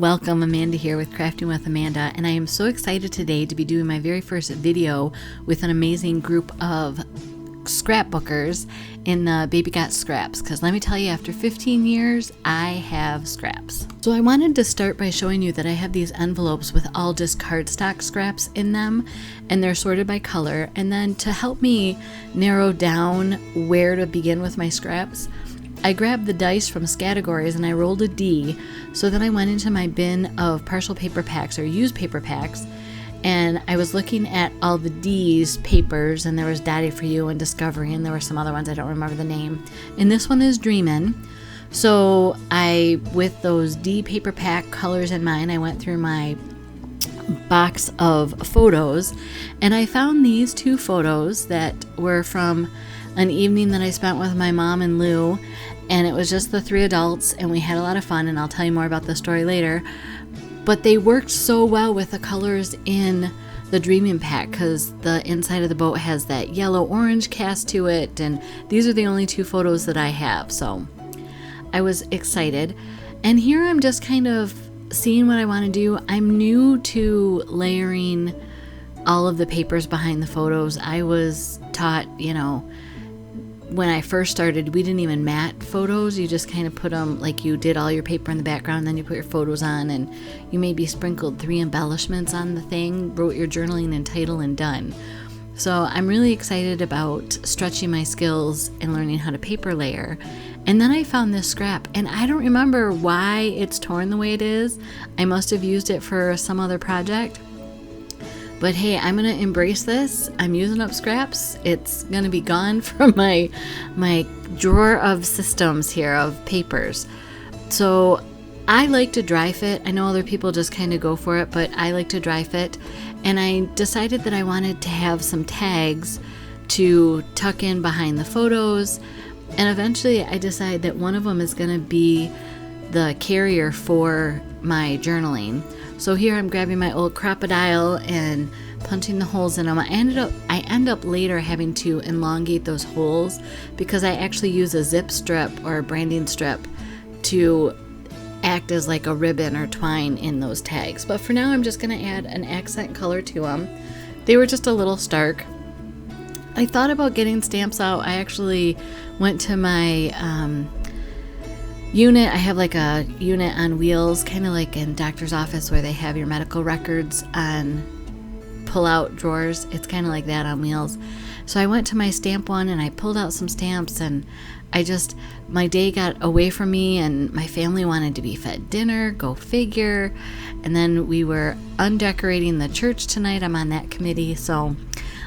welcome. Amanda here with Crafting with Amanda, and I am so excited today to be doing my very first video with an amazing group of scrapbookers in the Baby Got Scraps, because let me tell you, after 15 years I have scraps. So I wanted to start by showing you that I have these envelopes with all just cardstock scraps in them, and they're sorted by color. And then to help me narrow down where to begin with my scraps, I grabbed the dice from Scattegories and I rolled a D. So then I went into my bin of partial paper packs or used paper packs, and I was looking at all the D's papers, and there was Daddy for You and Discovery, and there were some other ones, I don't remember the name. And this one is Dreamin'. So with those D paper pack colors in mind, I went through my box of photos, and I found these two photos that were from an evening that I spent with my mom and Lou, and it was just the three adults, and we had a lot of fun, and I'll tell you more about the story later. But they worked so well with the colors in the Dreamin' pack, because the inside of the boat has that yellow-orange cast to it, and these are the only two photos that I have, so I was excited. And here I'm just kind of seeing what I want to do. I'm new to layering all of the papers behind the photos. I was taught, when I first started, we didn't even mat photos. You just kind of put them like you did all your paper in the background, then you put your photos on, and you maybe sprinkled 3 embellishments on the thing, wrote your journaling and title, and done. So I'm really excited about stretching my skills and learning how to paper layer. And then I found this scrap, and I don't remember why it's torn the way it is. I must have used it for some other project. But hey, I'm going to embrace this. I'm using up scraps. It's going to be gone from my drawer of systems here of papers. So I like to dry fit. I know other people just kind of go for it, but I like to dry fit. And I decided that I wanted to have some tags to tuck in behind the photos. And eventually I decided that one of them is going to be the carrier for my journaling. So here I'm grabbing my old crocodile and punching the holes in them. I end up later having to elongate those holes because I actually use a zip strip or a branding strip to act as like a ribbon or twine in those tags. But for now, I'm just going to add an accent color to them. They were just a little stark. I thought about getting stamps out. I actually went to my unit. I have like a unit on wheels, kind of like in doctor's office where they have your medical records on pull-out drawers. It's kind of like that on wheels. So I went to my stamp one and I pulled out some stamps, and my day got away from me, and my family wanted to be fed dinner, go figure. And then we were undecorating the church tonight. I'm on that committee. So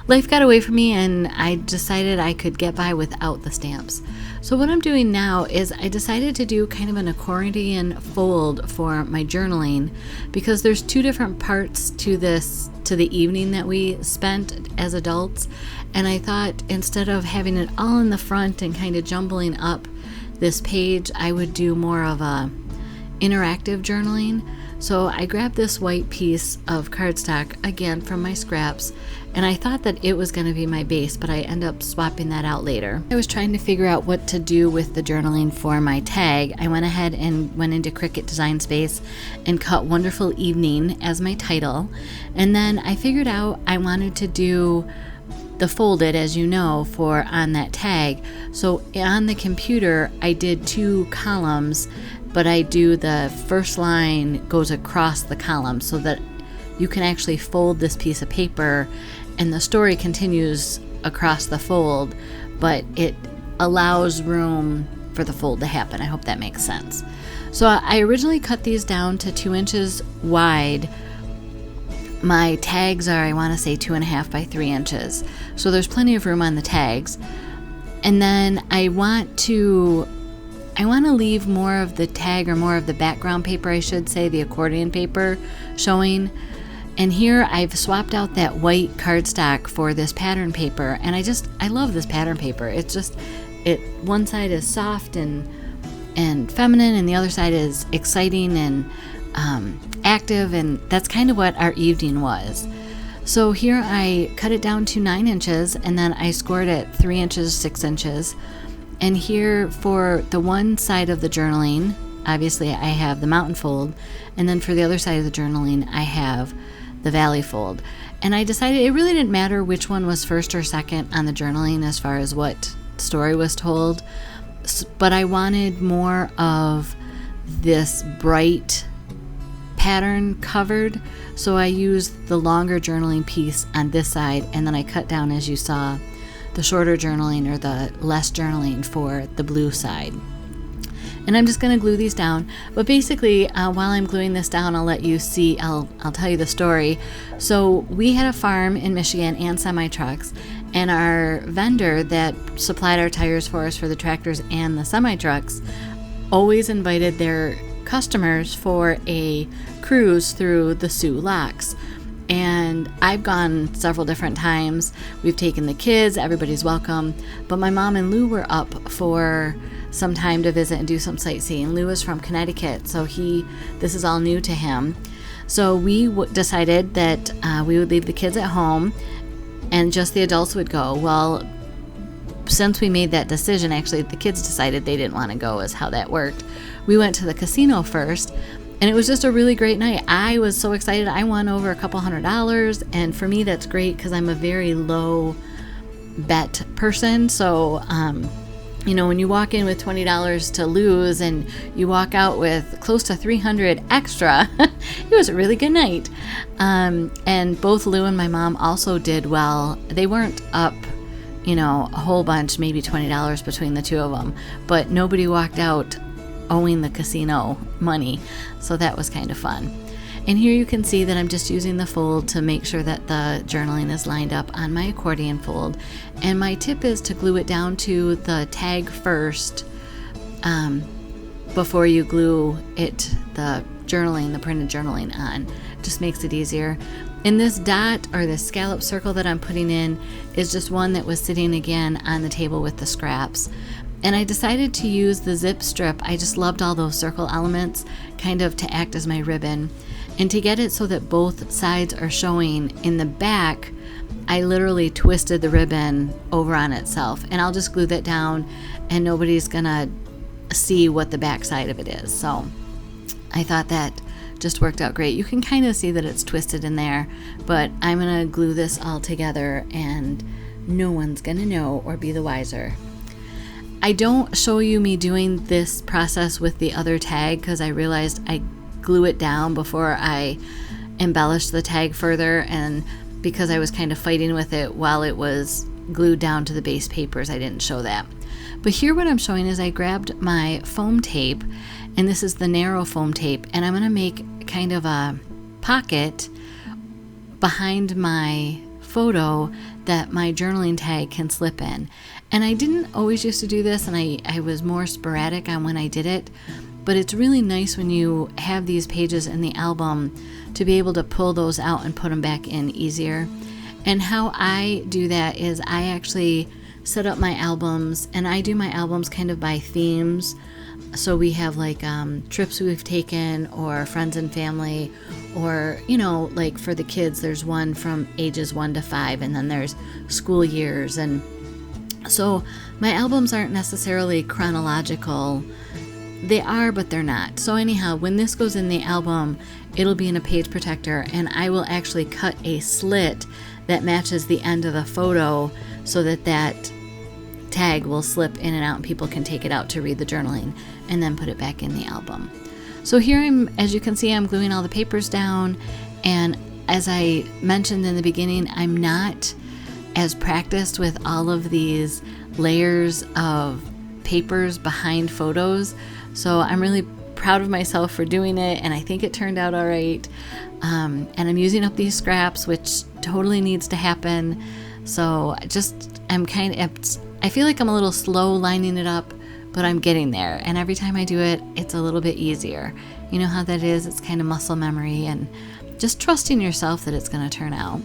life got away from me, and I decided I could get by without the stamps. So what I'm doing now is I decided to do kind of an accordion fold for my journaling, because there's 2 different parts to the evening that we spent as adults. And I thought instead of having it all in the front and kind of jumbling up this page, I would do more of a interactive journaling. So I grabbed this white piece of cardstock, again from my scraps, and I thought that it was going to be my base, but I end up swapping that out later. I was trying to figure out what to do with the journaling for my tag. I went ahead and went into Cricut Design Space and cut Wonderful Evening as my title. And then I figured out I wanted to do the folded, as you know, for on that tag. So on the computer, I did 2 columns, but I do the first line goes across the column so that you can actually fold this piece of paper, and the story continues across the fold, but it allows room for the fold to happen. I hope that makes sense. So I originally cut these down to 2 inches wide. My tags are, I want to say, 2.5 by 3 inches. So there's plenty of room on the tags. And then I want to leave more of the tag, or more of the background paper, I should say, the accordion paper showing. And here I've swapped out that white cardstock for this pattern paper. And I love this pattern paper. It's just, one side is soft and feminine, and the other side is exciting and active, and that's kind of what our evening was. So here I cut it down to 9 inches, and then I scored it 3 inches, 6 inches. And here for the one side of the journaling, obviously I have the mountain fold, and then for the other side of the journaling, I have the valley fold. And I decided it really didn't matter which one was first or second on the journaling as far as what story was told, but I wanted more of this bright pattern covered, so I used the longer journaling piece on this side, and then I cut down, as you saw, the shorter journaling or the less journaling for the blue side. And I'm just going to glue these down. But basically, while I'm gluing this down, I'll let you see, I'll tell you the story. So we had a farm in Michigan and semi-trucks, and our vendor that supplied our tires for us for the tractors and the semi-trucks always invited their customers for a cruise through the Sioux Locks. And I've gone several different times. We've taken the kids, everybody's welcome. But my mom and Lou were up for some time to visit and do some sightseeing. Lou is from Connecticut, so this is all new to him. So we decided that we would leave the kids at home and just the adults would go. Well, since we made that decision, actually the kids decided they didn't want to go, is how that worked. We went to the casino first, and it was just a really great night. I was so excited. I won over a couple $100, and for me that's great because I'm a very low bet person. So when you walk in with $20 to lose and you walk out with close to $300 extra, it was a really good night. And both Lou and my mom also did well. They weren't up a whole bunch, maybe $20 between the two of them, but nobody walked out owing the casino money, so that was kind of fun. And here you can see that I'm just using the fold to make sure that the journaling is lined up on my accordion fold. And my tip is to glue it down to the tag first before you glue the printed journaling on. Just makes it easier. And this dot or the scallop circle that I'm putting in is just one that was sitting again on the table with the scraps. And I decided to use the zip strip. I just loved all those circle elements kind of to act as my ribbon. And to get it so that both sides are showing in the back, I literally twisted the ribbon over on itself. And I'll just glue that down and nobody's gonna see what the back side of it is. So I thought that just worked out great. You can kind of see that it's twisted in there, but I'm gonna glue this all together and no one's gonna know or be the wiser. I don't show you me doing this process with the other tag because I realized I glue it down before I embellish the tag further, and because I was kind of fighting with it while it was glued down to the base papers, I didn't show that. But here what I'm showing is I grabbed my foam tape, and this is the narrow foam tape, and I'm going to make kind of a pocket behind my photo that my journaling tag can slip in. And I didn't always used to do this, and I was more sporadic on when I did it, but it's really nice when you have these pages in the album to be able to pull those out and put them back in easier. And how I do that is I actually set up my albums, and I do my albums kind of by themes. So we have like trips we've taken, or friends and family, or like for the kids there's one from ages 1 to 5, and then there's school years. And so my albums aren't necessarily chronological. They are, but they're not. So anyhow, when this goes in the album, it'll be in a page protector, and I will actually cut a slit that matches the end of the photo so that that tag will slip in and out and people can take it out to read the journaling and then put it back in the album. So here as you can see, I'm gluing all the papers down, and as I mentioned in the beginning, I'm not as practiced with all of these layers of papers behind photos, so I'm really proud of myself for doing it, and I think it turned out all right. And I'm using up these scraps, which totally needs to happen. So I feel like I'm a little slow lining it up, but I'm getting there, and every time I do it, it's a little bit easier. You know how that is? It's kind of muscle memory and just trusting yourself that it's going to turn out.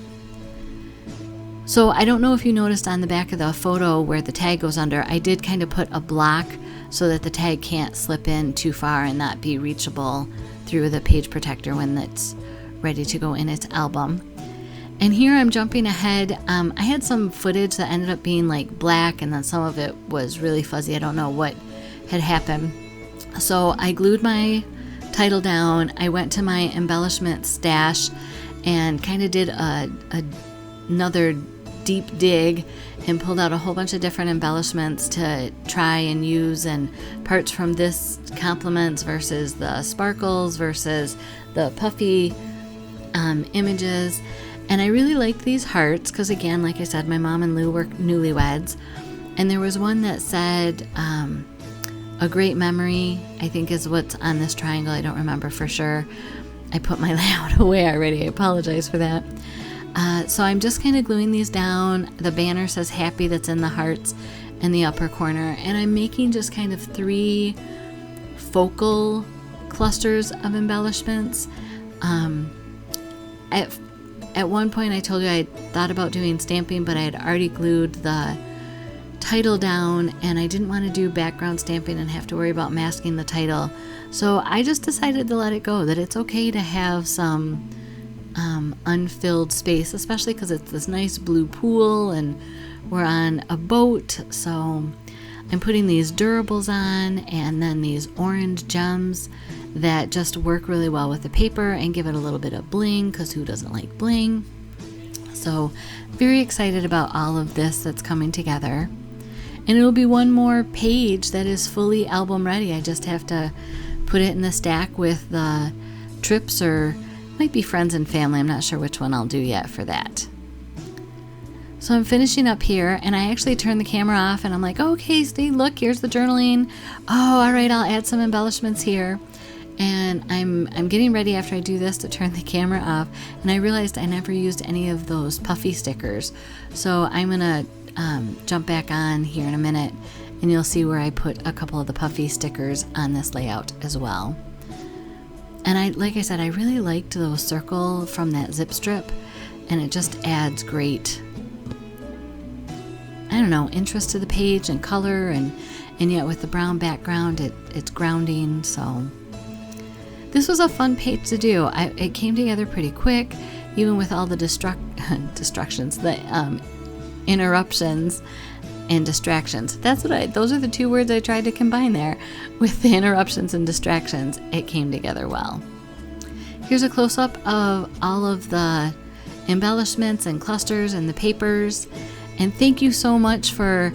So I don't know if you noticed on the back of the photo where the tag goes under, I did kind of put a block so that the tag can't slip in too far and not be reachable through the page protector when it's ready to go in its album. And here I'm jumping ahead. I had some footage that ended up being like black, and then some of it was really fuzzy. I don't know what had happened. So I glued my title down. I went to my embellishment stash and kind of did another deep dig and pulled out a whole bunch of different embellishments to try and use, and parts from this complements versus the sparkles versus the puffy images. And I really liked these hearts because, again, like I said, my mom and Lou were newlyweds, and there was one that said a great memory, I think is what's on this triangle. I don't remember for sure. I put my layout away already. I apologize for that. So I'm just kind of gluing these down. The banner says happy that's in the hearts in the upper corner. And I'm making just kind of 3 focal clusters of embellishments. At one point I told you I thought about doing stamping, but I had already glued the title down and I didn't want to do background stamping and have to worry about masking the title. So I just decided to let it go, that it's okay to have some unfilled space, especially because it's this nice blue pool and we're on a boat. So I'm putting these durables on and then these orange gems that just work really well with the paper and give it a little bit of bling, because who doesn't like bling? So very excited about all of this that's coming together. And it'll be one more page that is fully album ready. I just have to put it in the stack with the trips, or might be friends and family. I'm not sure which one I'll do yet for that. So I'm finishing up here, and I actually turned the camera off and I'm like, okay, Steve, look, here's the journaling. Oh, all right, I'll add some embellishments here. And I'm getting ready after I do this to turn the camera off, and I realized I never used any of those puffy stickers. So I'm gonna jump back on here in a minute and you'll see where I put a couple of the puffy stickers on this layout as well. And like I said, I really liked those circle from that zip strip, and it just adds great, I don't know, interest to the page and color, and yet with the brown background it's grounding. So this was a fun page to do. It came together pretty quick, even with all the destructions, the interruptions and distractions. Those are the 2 words I tried to combine there. With the interruptions and distractions, it came together well. Here's a close-up of all of the embellishments and clusters and the papers. And thank you so much for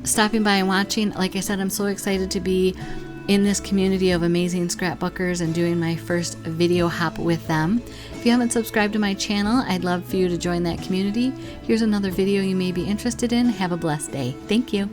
stopping by and watching. Like I said, I'm so excited to be in this community of amazing scrapbookers and doing my first video hop with them. If you haven't subscribed to my channel, I'd love for you to join that community. Here's another video you may be interested in. Have a blessed day. Thank you.